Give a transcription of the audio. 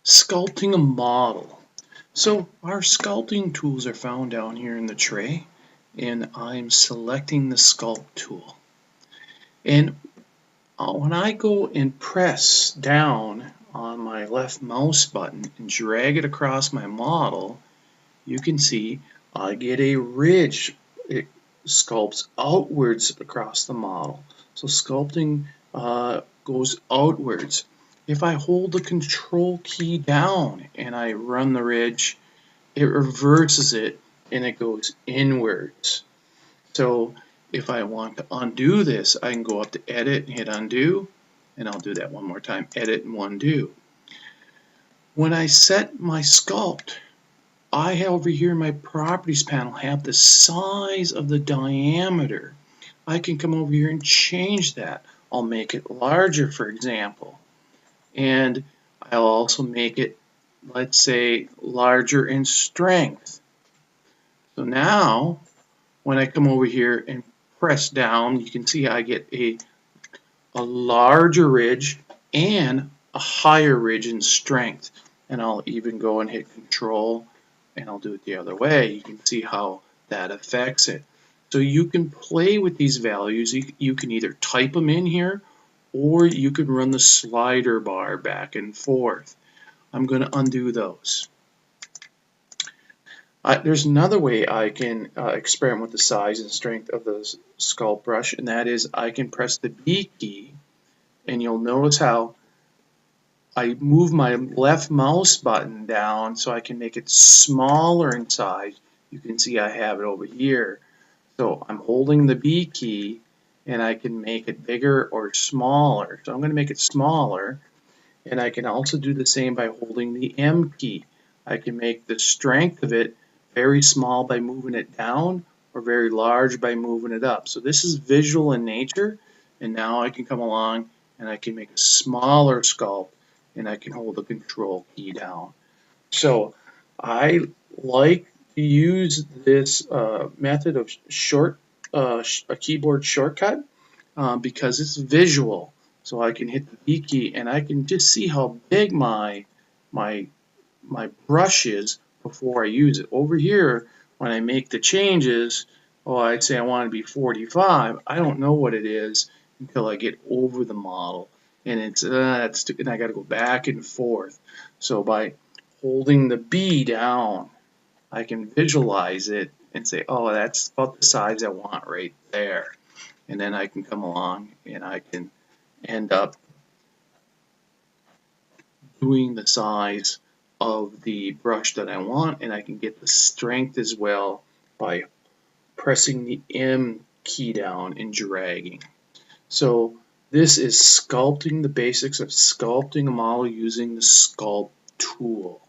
Sculpting a model. So our sculpting tools are found down here in the tray, and I'm selecting the Sculpt tool. And when I go and press down on my left mouse button and drag it across my model, you can see I get a ridge. It sculpts outwards across the model. So sculpting goes outwards. If I hold the control key down and I run the ridge, it reverses it and it goes inwards. So if I want to undo this, I can go up to edit and hit undo, and I'll do that one more time, edit and undo. When I set my sculpt, I have over here in my properties panel have the size of the diameter. I can come over here and change that. I'll make it larger, for example, and I'll also make it, let's say, larger in strength. So now when I come over here and press down, you can see I get a larger ridge and a higher ridge in strength. And I'll even go and hit control and I'll do it the other way. You can see how that affects it. So you can play with these values. You can either type them in here or you can run the slider bar back and forth. I'm going to undo those. There's another way I can experiment with the size and strength of the sculpt brush, and that is I can press the B key, and you'll notice how I move my left mouse button down so I can make it smaller in size. You can see I have it over here. So I'm holding the B key and I can make it bigger or smaller. So I'm going to make it smaller, and I can also do the same by holding the M key. I can make the strength of it very small by moving it down or very large by moving it up. So this is visual in nature, and now I can come along and I can make a smaller sculpt and I can hold the control key down. So I like to use this method of a keyboard shortcut because it's visual. So I can hit the B key and I can just see how big my brush is before I use it. Over here, when I make the changes, I'd say I want it to be 45. I don't know what it is until I get over the model, and and I got to go back and forth. So by holding the B down, I can visualize it and say, oh, that's about the size I want right there. And then I can come along and I can end up doing the size of the brush that I want, and I can get the strength as well by pressing the M key down and dragging. So this is sculpting, the basics of sculpting a model using the Sculpt tool.